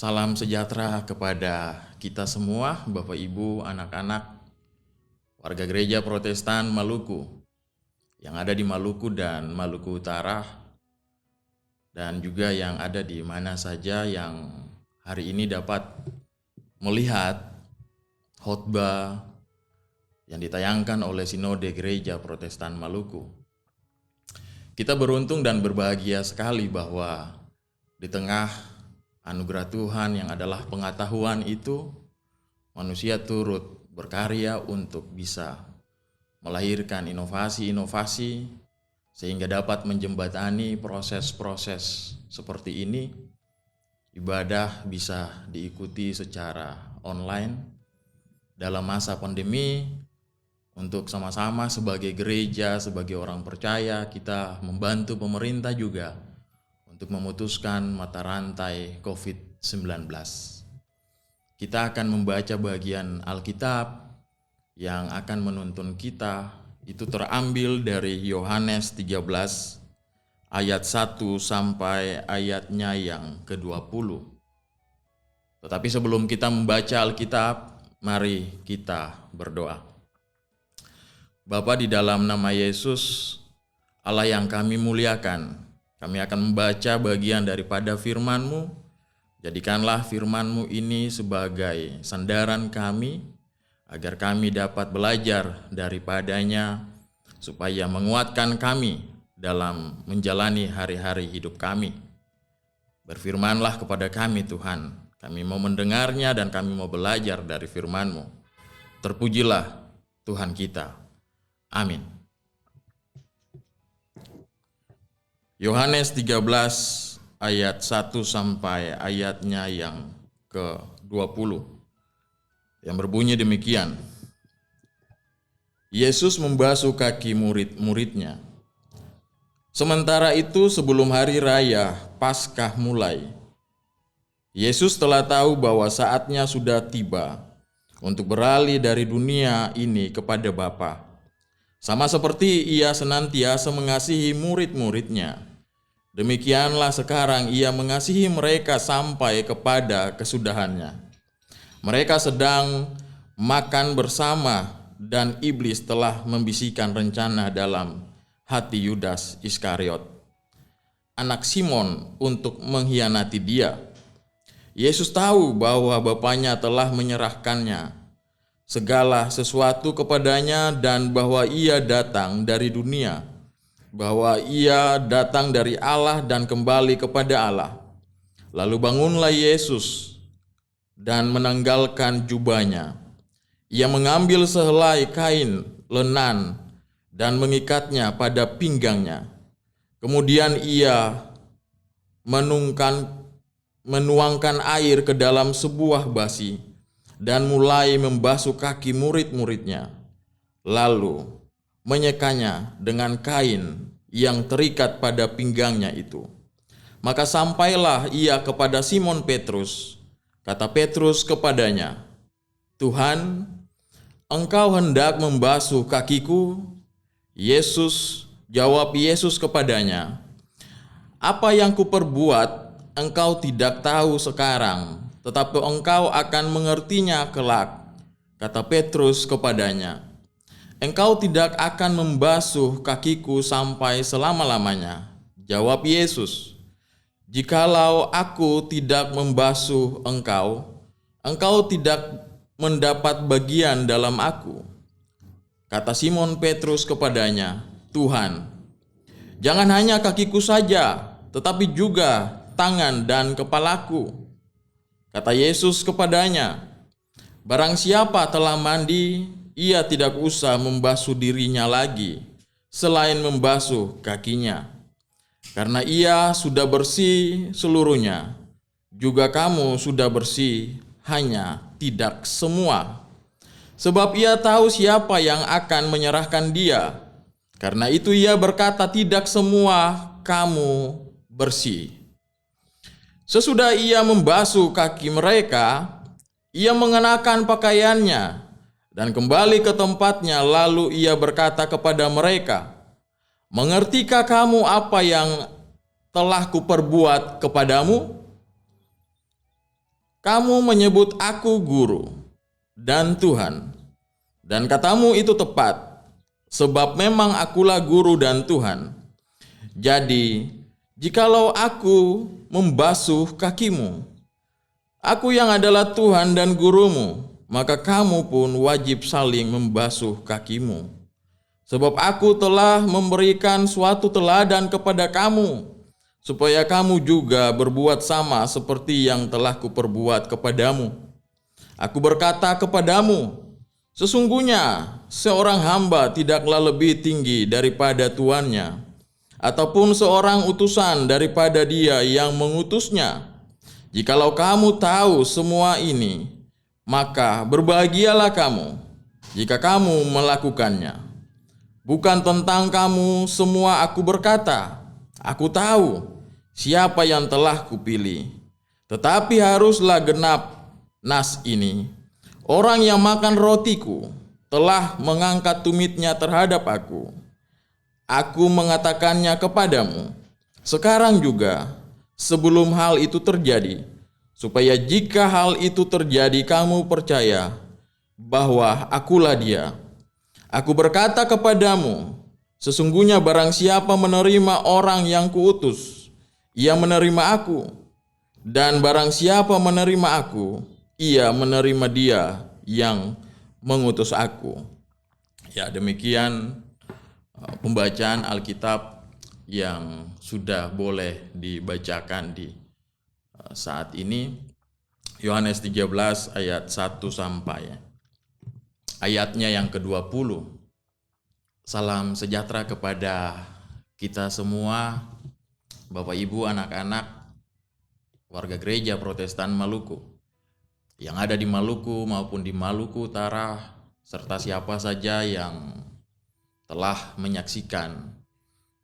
Salam sejahtera kepada kita semua, Bapak Ibu, anak-anak, warga gereja Protestan Maluku yang ada di Maluku dan Maluku Utara, dan juga yang ada di mana saja yang hari ini dapat melihat khotbah yang ditayangkan oleh Sinode Gereja Protestan Maluku. Kita beruntung dan berbahagia sekali bahwa di tengah anugerah Tuhan yang adalah pengetahuan itu, manusia turut berkarya untuk bisa melahirkan inovasi-inovasi sehingga dapat menjembatani proses-proses seperti ini. Ibadah bisa diikuti secara online dalam masa pandemi. Untuk sama-sama sebagai gereja, sebagai orang percaya, kita membantu pemerintah juga untuk memutuskan mata rantai COVID-19. Kita akan membaca bagian Alkitab yang akan menuntun kita, itu terambil dari Yohanes 13 ayat 1 sampai ayatnya yang ke-20. Tetapi sebelum kita membaca Alkitab, mari kita berdoa. Bapa, di dalam nama Yesus, Allah yang kami muliakan, kami akan membaca bagian daripada firman-Mu. Jadikanlah firman-Mu ini sebagai sandaran kami, agar kami dapat belajar daripadanya, supaya menguatkan kami dalam menjalani hari-hari hidup kami. Berfirmanlah kepada kami Tuhan, kami mau mendengarnya dan kami mau belajar dari firman-Mu. Terpujilah Tuhan kita. Amin. Yohanes 13 ayat 1 sampai ayatnya yang ke-20 yang berbunyi demikian. Yesus membasuh kaki murid-muridnya. Sementara itu sebelum hari raya Paskah mulai, Yesus telah tahu bahwa saatnya sudah tiba untuk beralih dari dunia ini kepada Bapa. Sama seperti ia senantiasa mengasihi murid-muridnya, demikianlah sekarang ia mengasihi mereka sampai kepada kesudahannya. Mereka sedang makan bersama dan iblis telah membisikkan rencana dalam hati Yudas Iskariot, anak Simon, untuk mengkhianati dia. Yesus tahu bahwa Bapanya telah menyerahkannya segala sesuatu kepadanya dan bahwa ia datang dari dunia, bahwa ia datang dari Allah dan kembali kepada Allah. Lalu bangunlah Yesus dan menanggalkan jubahnya. Ia mengambil sehelai kain lenan dan mengikatnya pada pinggangnya. Kemudian ia menuangkan air ke dalam sebuah basi dan mulai membasuh kaki murid-muridnya, lalu menyekanya dengan kain yang terikat pada pinggangnya itu. Maka sampailah ia kepada Simon Petrus. Kata Petrus kepadanya, "Tuhan, engkau hendak membasuh kakiku?" Jawab Yesus kepadanya, "Apa yang kuperbuat engkau tidak tahu sekarang, tetapi engkau akan mengertinya kelak." Kata Petrus kepadanya, "Engkau tidak akan membasuh kakiku sampai selama-lamanya." Jawab Yesus, "Jikalau aku tidak membasuh engkau, engkau tidak mendapat bagian dalam aku." Kata Simon Petrus kepadanya, "Tuhan, jangan hanya kakiku saja, tetapi juga tangan dan kepalaku." Kata Yesus kepadanya, "Barang siapa telah mandi, ia tidak usah membasuh dirinya lagi, selain membasuh kakinya. Karena ia sudah bersih seluruhnya. Juga kamu sudah bersih, hanya tidak semua. Sebab ia tahu siapa yang akan menyerahkan dia. Karena itu ia berkata, tidak semua kamu bersih." Sesudah ia membasuh kaki mereka, ia mengenakan pakaiannya dan kembali ke tempatnya. Lalu ia berkata kepada mereka, "Mengertikah kamu apa yang telah kuperbuat kepadamu?" Kamu menyebut aku guru dan Tuhan, dan katamu itu tepat, sebab memang akulah guru dan Tuhan. Jadi, jikalau aku membasuh kakimu, aku yang adalah Tuhan dan gurumu, maka kamu pun wajib saling membasuh kakimu. Sebab aku telah memberikan suatu teladan kepada kamu, supaya kamu juga berbuat sama seperti yang telah kuperbuat kepadamu. Aku berkata kepadamu, sesungguhnya seorang hamba tidaklah lebih tinggi daripada tuannya, ataupun seorang utusan daripada dia yang mengutusnya. Jikalau kamu tahu semua ini, maka berbahagialah kamu jika kamu melakukannya. Bukan tentang kamu semua aku berkata, aku tahu siapa yang telah kupilih. Tetapi haruslah genap nas ini. Orang yang makan rotiku telah mengangkat tumitnya terhadap aku. Aku mengatakannya kepadamu sekarang juga, sebelum hal itu terjadi, supaya jika hal itu terjadi kamu percaya bahwa akulah dia. Aku berkata kepadamu, sesungguhnya barang siapa menerima orang yang kuutus, ia menerima aku. Dan barang siapa menerima aku, ia menerima dia yang mengutus aku. Ya, demikian pembacaan Alkitab yang sudah boleh dibacakan di saat ini. Yohanes 13 ayat 1 sampai ayatnya yang ke-20. Salam sejahtera kepada kita semua, Bapak Ibu, anak-anak, warga gereja Protestan Maluku, yang ada di Maluku maupun di Maluku Utara, serta siapa saja yang telah menyaksikan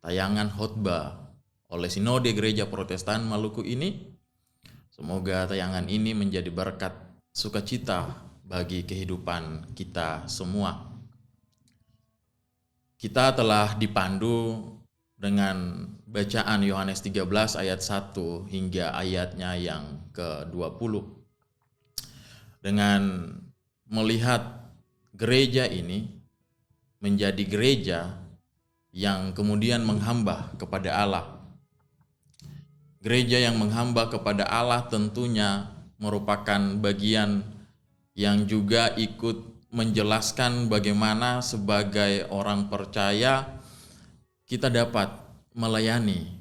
tayangan khotbah oleh Sinode Gereja Protestan Maluku ini. Semoga tayangan ini menjadi berkat sukacita bagi kehidupan kita semua. Kita telah dipandu dengan bacaan Yohanes 13 ayat 1 hingga ayatnya yang ke-20. Dengan melihat gereja ini menjadi gereja yang kemudian menghamba kepada Allah. Gereja yang menghamba kepada Allah tentunya merupakan bagian yang juga ikut menjelaskan bagaimana sebagai orang percaya kita dapat melayani,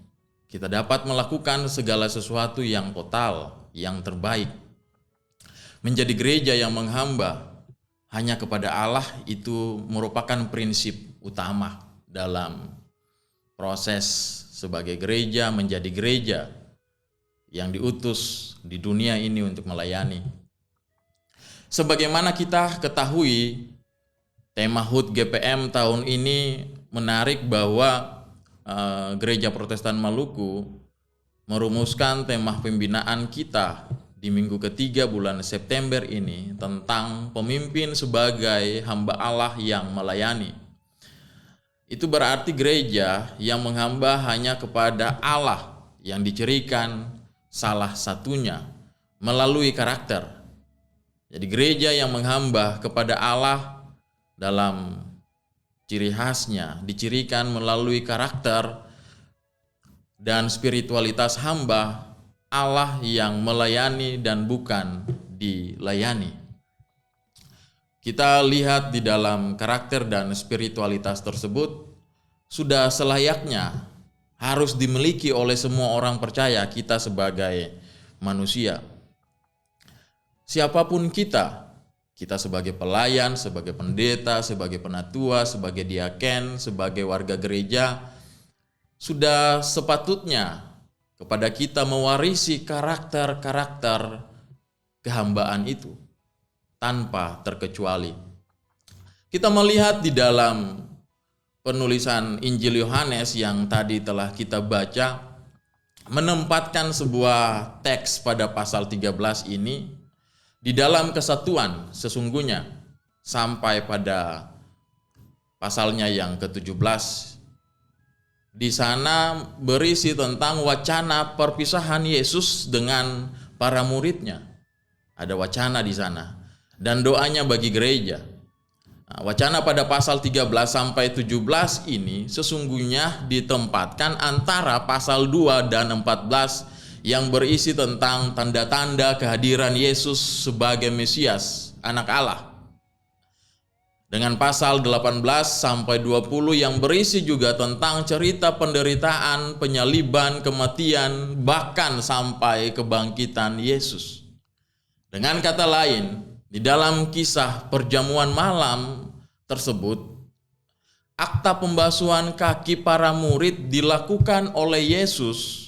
kita dapat melakukan segala sesuatu yang total, yang terbaik. Menjadi gereja yang menghamba hanya kepada Allah itu merupakan prinsip utama dalam proses sebagai gereja menjadi gereja yang diutus di dunia ini untuk melayani. Sebagaimana kita ketahui, tema HUT GPM tahun ini menarik bahwa Gereja Protestan Maluku merumuskan tema pembinaan kita di minggu ketiga bulan September ini tentang pemimpin sebagai hamba Allah yang melayani. Itu berarti gereja yang menghamba hanya kepada Allah yang dicirikan salah satunya melalui karakter. Jadi gereja yang menghamba kepada Allah dalam ciri khasnya dicirikan melalui karakter dan spiritualitas hamba Allah yang melayani dan bukan dilayani. Kita lihat di dalam karakter dan spiritualitas tersebut sudah selayaknya harus dimiliki oleh semua orang percaya kita sebagai manusia. Siapapun kita sebagai pelayan, sebagai pendeta, sebagai penatua, sebagai diaken, sebagai warga gereja, sudah sepatutnya kepada kita mewarisi karakter-karakter kehambaan itu tanpa terkecuali. Kita melihat di dalam penulisan Injil Yohanes yang tadi telah kita baca, menempatkan sebuah teks pada pasal 13 ini di dalam kesatuan sesungguhnya sampai pada pasalnya yang ke-17. Di sana berisi tentang wacana perpisahan Yesus dengan para muridnya. Ada wacana di sana. Dan doanya bagi gereja. Nah, wacana pada pasal 13 sampai 17 ini sesungguhnya ditempatkan antara pasal 2 dan 14 yang berisi tentang tanda-tanda kehadiran Yesus sebagai Mesias, anak Allah. Dengan pasal 18 sampai 20 yang berisi juga tentang cerita penderitaan, penyaliban, kematian, bahkan sampai kebangkitan Yesus. Dengan kata lain, di dalam kisah perjamuan malam tersebut, akta pembasuhan kaki para murid dilakukan oleh Yesus.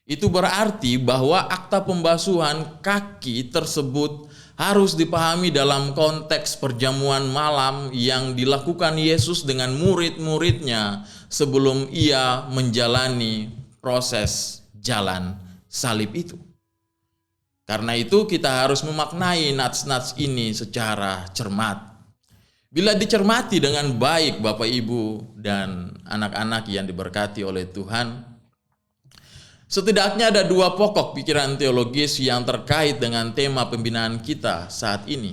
Itu berarti bahwa akta pembasuhan kaki tersebut harus dipahami dalam konteks perjamuan malam yang dilakukan Yesus dengan murid-muridnya sebelum ia menjalani proses jalan salib itu. Karena itu kita harus memaknai nats-nats ini secara cermat. Bila dicermati dengan baik Bapak Ibu dan anak-anak yang diberkati oleh Tuhan, setidaknya ada dua pokok pikiran teologis yang terkait dengan tema pembinaan kita saat ini.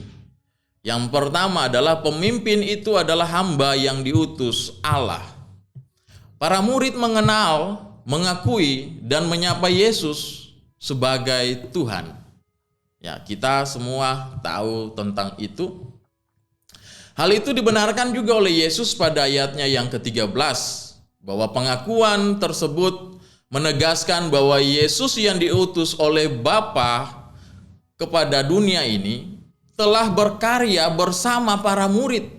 Yang pertama adalah pemimpin itu adalah hamba yang diutus Allah. Para murid mengenal, mengakui, dan menyapa Yesus sebagai Tuhan. Ya, kita semua tahu tentang itu. Hal itu dibenarkan juga oleh Yesus pada ayatnya yang ke-13, bahwa pengakuan tersebut menegaskan bahwa Yesus yang diutus oleh Bapa kepada dunia ini telah berkarya bersama para murid.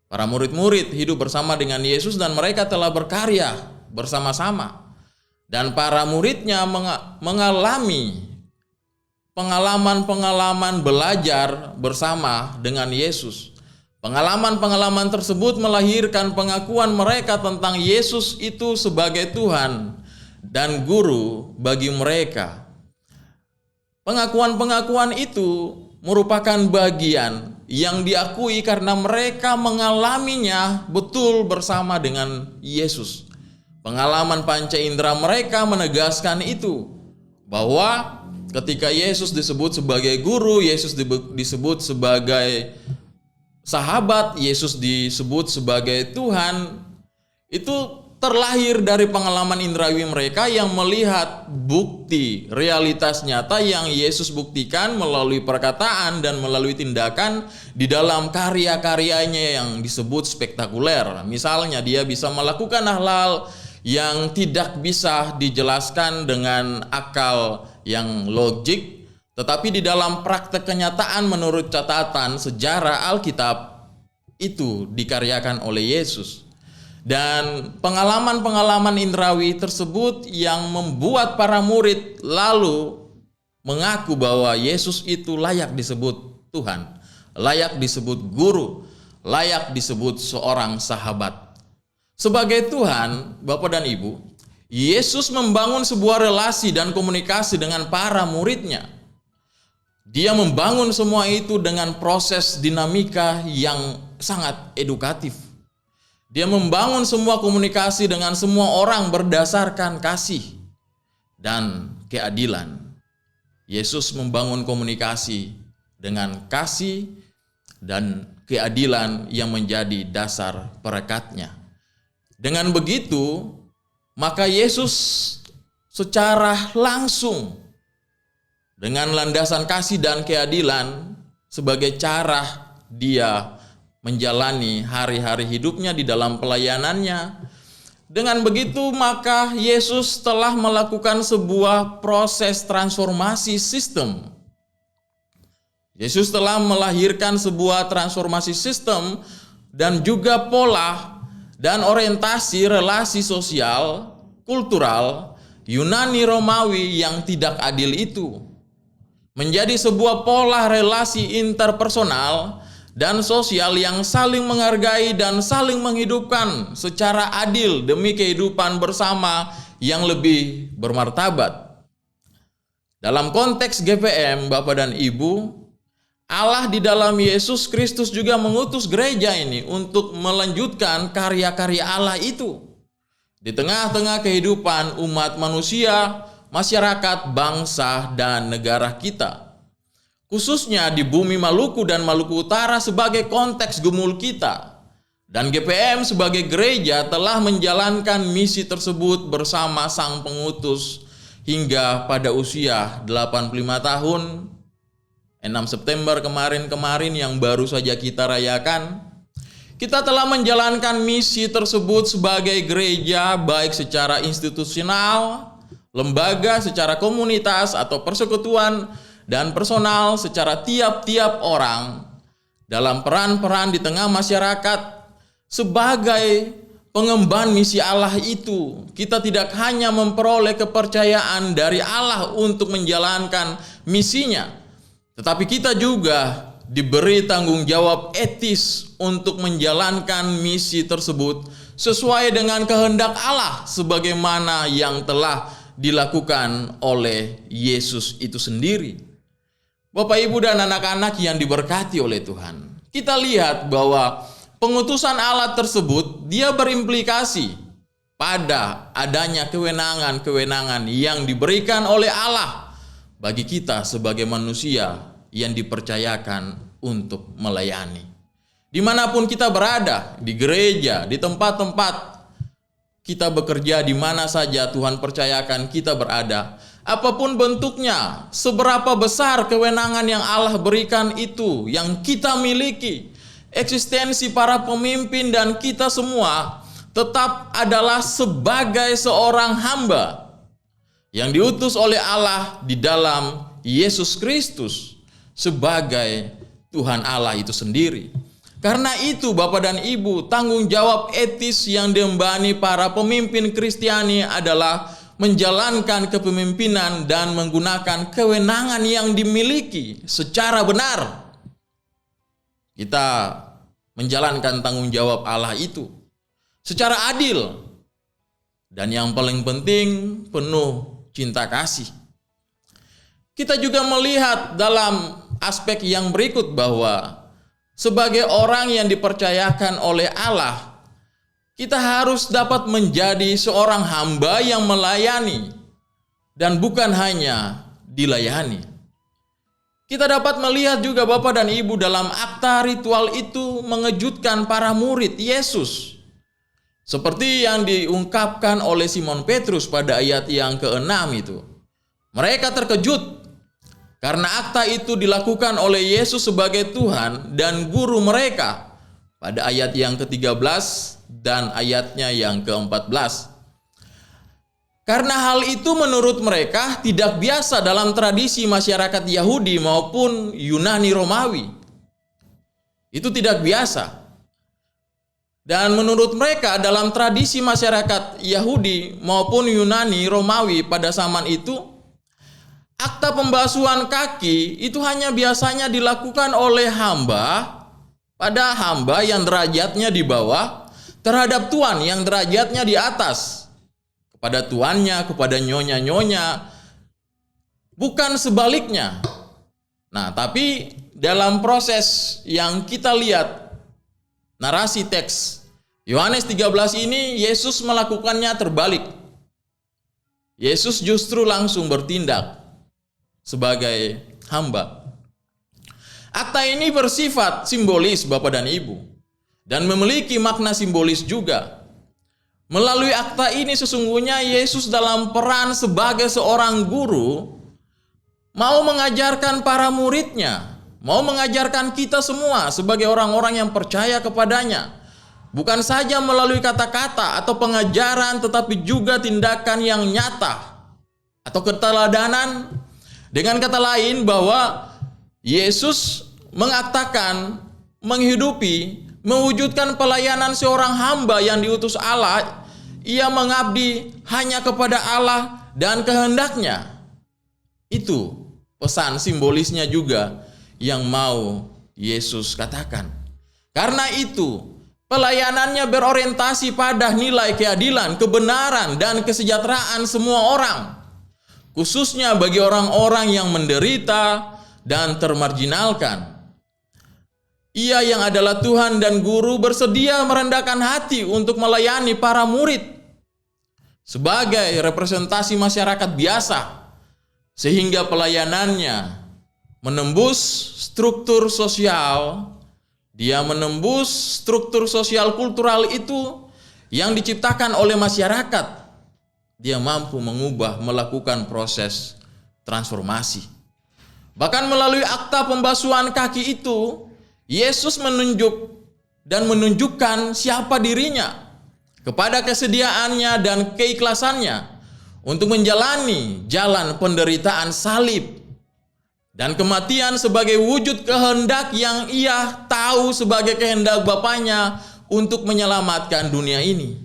Para murid-murid hidup bersama dengan Yesus dan mereka telah berkarya bersama-sama. Dan para muridnya mengalami pengalaman-pengalaman belajar bersama dengan Yesus. Pengalaman-pengalaman tersebut melahirkan pengakuan mereka tentang Yesus itu sebagai Tuhan dan Guru bagi mereka. Pengakuan-pengakuan itu merupakan bagian yang diakui karena mereka mengalaminya betul bersama dengan Yesus. Pengalaman panca indera mereka menegaskan itu, bahwa ketika Yesus disebut sebagai guru, Yesus disebut sebagai sahabat, Yesus disebut sebagai Tuhan, itu terlahir dari pengalaman indrawi mereka yang melihat bukti realitas nyata yang Yesus buktikan melalui perkataan dan melalui tindakan di dalam karya-karyanya yang disebut spektakuler. Misalnya dia bisa melakukan hal-hal yang tidak bisa dijelaskan dengan akal yang logik, tetapi di dalam praktek kenyataan menurut catatan sejarah Alkitab itu dikaryakan oleh Yesus. Dan pengalaman-pengalaman indrawi tersebut yang membuat para murid lalu mengaku bahwa Yesus itu layak disebut Tuhan, layak disebut guru, layak disebut seorang sahabat. Sebagai Tuhan, Bapak dan Ibu, Yesus membangun sebuah relasi dan komunikasi dengan para muridnya. Dia membangun semua itu dengan proses dinamika yang sangat edukatif. Dia membangun semua komunikasi dengan semua orang berdasarkan kasih dan keadilan. Yesus membangun komunikasi dengan kasih dan keadilan yang menjadi dasar perekatnya. Dengan begitu, maka Yesus secara langsung dengan landasan kasih dan keadilan sebagai cara dia menjalani hari-hari hidupnya di dalam pelayanannya. Dengan begitu, maka Yesus telah melakukan sebuah proses transformasi sistem. Yesus telah melahirkan sebuah transformasi sistem dan juga pola dan orientasi relasi sosial, kultural, Yunani Romawi yang tidak adil itu menjadi sebuah pola relasi interpersonal dan sosial yang saling menghargai dan saling menghidupkan secara adil demi kehidupan bersama yang lebih bermartabat. Dalam konteks GPM, Bapak dan Ibu, Allah di dalam Yesus Kristus juga mengutus gereja ini untuk melanjutkan karya-karya Allah itu di tengah-tengah kehidupan umat manusia, masyarakat, bangsa, dan negara kita. khususnya di bumi Maluku dan Maluku Utara sebagai konteks Gemul kita. Dan GPM sebagai gereja telah menjalankan misi tersebut bersama Sang Pengutus hingga pada usia 85 tahun, 6 September kemarin yang baru saja kita rayakan. Kita telah menjalankan misi tersebut sebagai gereja baik secara institusional, lembaga secara komunitas atau persekutuan, dan personal secara tiap-tiap orang dalam peran-peran di tengah masyarakat. Sebagai pengemban misi Allah itu, kita tidak hanya memperoleh kepercayaan dari Allah untuk menjalankan misinya, tetapi kita juga diberi tanggung jawab etis untuk menjalankan misi tersebut sesuai dengan kehendak Allah sebagaimana yang telah dilakukan oleh Yesus itu sendiri. Bapak, Ibu, dan anak-anak yang diberkati oleh Tuhan, kita lihat bahwa pengutusan Allah tersebut dia berimplikasi pada adanya kewenangan-kewenangan yang diberikan oleh Allah bagi kita sebagai manusia yang dipercayakan untuk melayani. Dimanapun kita berada, di gereja, di tempat-tempat kita bekerja, di mana saja Tuhan percayakan kita berada, apapun bentuknya, seberapa besar kewenangan yang Allah berikan itu, yang kita miliki, eksistensi para pemimpin dan kita semua tetap adalah sebagai seorang hamba yang diutus oleh Allah di dalam Yesus Kristus sebagai Tuhan Allah itu sendiri. Karena itu Bapak dan Ibu, tanggung jawab etis yang diemban para pemimpin Kristiani adalah menjalankan kepemimpinan dan menggunakan kewenangan yang dimiliki secara benar. Kita menjalankan tanggung jawab Allah itu secara adil dan yang paling penting penuh cinta kasih. Kita juga melihat dalam aspek yang berikut bahwa sebagai orang yang dipercayakan oleh Allah, kita harus dapat menjadi seorang hamba yang melayani dan bukan hanya dilayani. Kita dapat melihat juga Bapak dan Ibu dalam akta ritual itu mengejutkan para murid Yesus. Seperti yang diungkapkan oleh Simon Petrus pada ayat yang ke-6 itu. Mereka terkejut karena akta itu dilakukan oleh Yesus sebagai Tuhan dan Guru mereka pada ayat yang ke-13 dan ayatnya yang ke-14. Karena hal itu menurut mereka tidak biasa dalam tradisi masyarakat Yahudi maupun Yunani Romawi. Itu tidak biasa. Dan menurut mereka dalam tradisi masyarakat Yahudi maupun Yunani Romawi pada zaman itu, akta pembasuhan kaki itu hanya biasanya dilakukan oleh hamba pada hamba yang derajatnya di bawah terhadap tuan yang derajatnya di atas. Kepada tuannya, kepada nyonya-nyonya, bukan sebaliknya. Nah, tapi dalam proses yang kita lihat, narasi teks Yohanes 13 ini, Yesus melakukannya terbalik. Yesus justru langsung bertindak sebagai hamba. Akta ini bersifat simbolis Bapak dan Ibu, dan memiliki makna simbolis juga. Melalui akta ini sesungguhnya Yesus dalam peran sebagai seorang guru mau mengajarkan para muridnya, mau mengajarkan kita semua sebagai orang-orang yang percaya kepadanya. Bukan saja melalui kata-kata atau pengajaran, tetapi juga tindakan yang nyata atau keteladanan. Dengan kata lain bahwa Yesus mengaktakan, menghidupi, mewujudkan pelayanan seorang hamba yang diutus Allah. Ia mengabdi hanya kepada Allah dan kehendaknya. Itu pesan simbolisnya juga yang mau Yesus katakan. Karena itu pelayanannya berorientasi pada nilai keadilan, kebenaran, dan kesejahteraan semua orang. Khususnya bagi orang-orang yang menderita dan termarginalkan. Ia yang adalah Tuhan dan Guru bersedia merendahkan hati untuk melayani para murid sebagai representasi masyarakat biasa, sehingga pelayanannya menembus struktur sosial, dia menembus struktur sosial kultural itu yang diciptakan oleh masyarakat. Dia mampu mengubah, melakukan proses transformasi. Bahkan melalui akta pembasuhan kaki itu, Yesus menunjukkan siapa dirinya, kepada kesediaannya dan keikhlasannya untuk menjalani jalan penderitaan salib dan kematian sebagai wujud kehendak yang ia tahu sebagai kehendak Bapaknya untuk menyelamatkan dunia ini.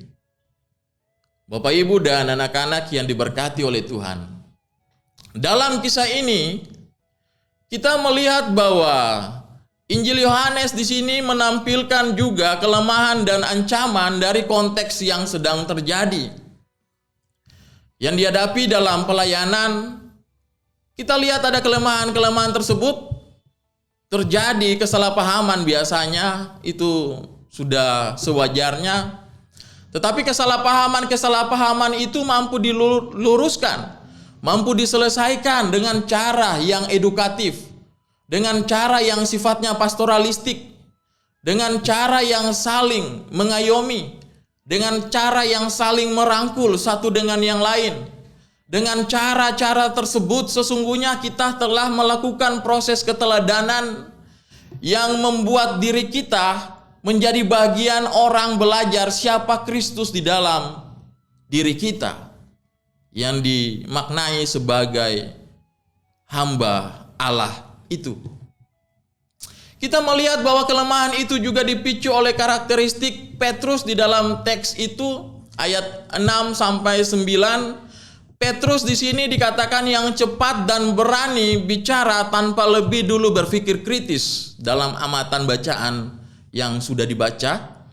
Bapak, Ibu, dan anak-anak yang diberkati oleh Tuhan, dalam kisah ini kita melihat bahwa Injil Yohanes di sini menampilkan juga kelemahan dan ancaman dari konteks yang sedang terjadi. Yang dihadapi dalam pelayanan, kita lihat ada kelemahan-kelemahan tersebut terjadi, kesalahpahaman biasanya itu sudah sewajarnya. Tetapi kesalahpahaman itu mampu diluruskan, mampu diselesaikan dengan cara yang edukatif, dengan cara yang sifatnya pastoralistik, dengan cara yang saling mengayomi, dengan cara yang saling merangkul satu dengan yang lain. Dengan cara-cara tersebut sesungguhnya kita telah melakukan proses keteladanan yang membuat diri kita menjadi bagian orang belajar siapa Kristus di dalam diri kita, yang dimaknai sebagai hamba Allah itu. Kita melihat bahwa kelemahan itu juga dipicu oleh karakteristik Petrus di dalam teks itu, ayat 6 sampai 9. Petrus di sini dikatakan yang cepat dan berani bicara tanpa lebih dulu berpikir kritis dalam amatan bacaan yang sudah dibaca.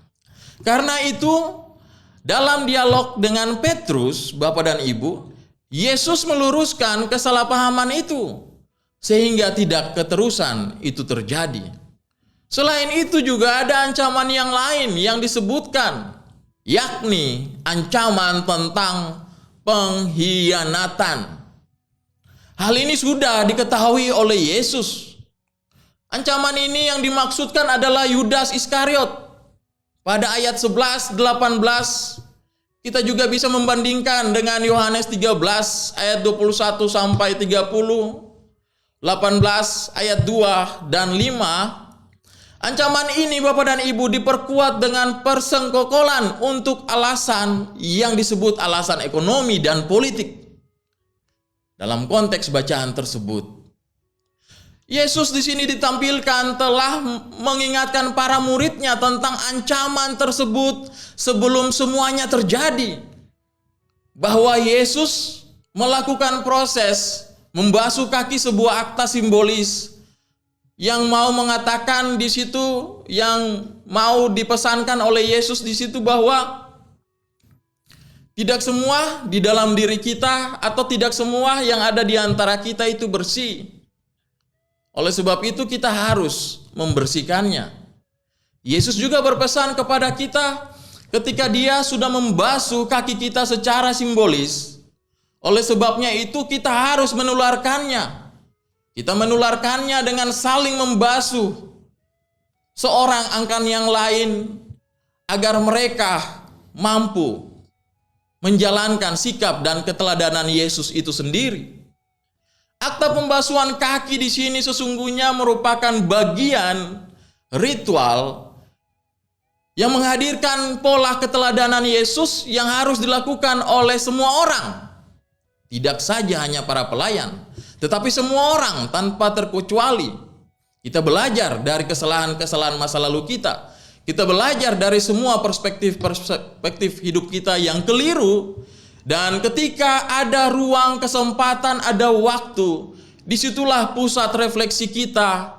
Karena itu, dalam dialog dengan Petrus, Bapak dan Ibu, Yesus meluruskan kesalahpahaman itu sehingga tidak keterusan itu terjadi. Selain itu juga ada ancaman yang lain yang disebutkan, yakni ancaman tentang pengkhianatan. Hal ini sudah diketahui oleh Yesus. Ancaman ini yang dimaksudkan adalah Yudas Iskariot. Pada ayat 11, 18, kita juga bisa membandingkan dengan Yohanes 13 ayat 21 sampai 30, 18 ayat 2 dan 5. Ancaman ini Bapak dan Ibu diperkuat dengan persengkokolan untuk alasan yang disebut alasan ekonomi dan politik. Dalam konteks bacaan tersebut, Yesus di sini ditampilkan telah mengingatkan para muridnya tentang ancaman tersebut sebelum semuanya terjadi. Bahwa Yesus melakukan proses membasuh kaki, sebuah akta simbolis yang mau mengatakan di situ, yang mau dipesankan oleh Yesus di situ bahwa tidak semua di dalam diri kita atau tidak semua yang ada di antara kita itu bersih. Oleh sebab itu kita harus membersihkannya. Yesus juga berpesan kepada kita ketika dia sudah membasuh kaki kita secara simbolis. Oleh sebabnya itu kita harus menularkannya. Kita menularkannya dengan saling membasuh seorang akan yang lain agar mereka mampu menjalankan sikap dan keteladanan Yesus itu sendiri. Akta pembasuhan kaki di sini sesungguhnya merupakan bagian ritual yang menghadirkan pola keteladanan Yesus yang harus dilakukan oleh semua orang. Tidak saja hanya para pelayan, tetapi semua orang tanpa terkecuali. Kita belajar dari kesalahan-kesalahan masa lalu kita. Kita belajar dari semua perspektif hidup kita yang keliru. Dan ketika ada ruang, kesempatan, ada waktu, disitulah pusat refleksi kita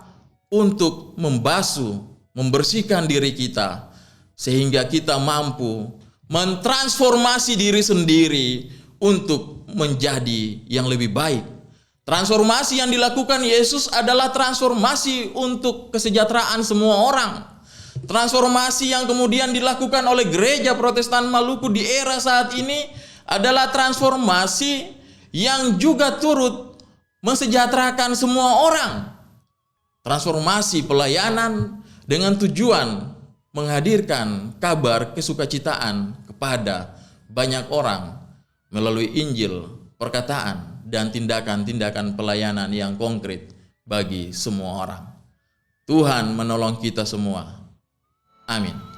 untuk membasuh, membersihkan diri kita, sehingga kita mampu mentransformasi diri sendiri untuk menjadi yang lebih baik. Transformasi yang dilakukan Yesus adalah transformasi untuk kesejahteraan semua orang. Transformasi yang kemudian dilakukan oleh Gereja Protestan Maluku di era saat ini adalah transformasi yang juga turut mensejahterakan semua orang. Transformasi pelayanan dengan tujuan menghadirkan kabar kesukacitaan kepada banyak orang melalui Injil, perkataan, dan tindakan-tindakan pelayanan yang konkret bagi semua orang. Tuhan menolong kita semua. Amin.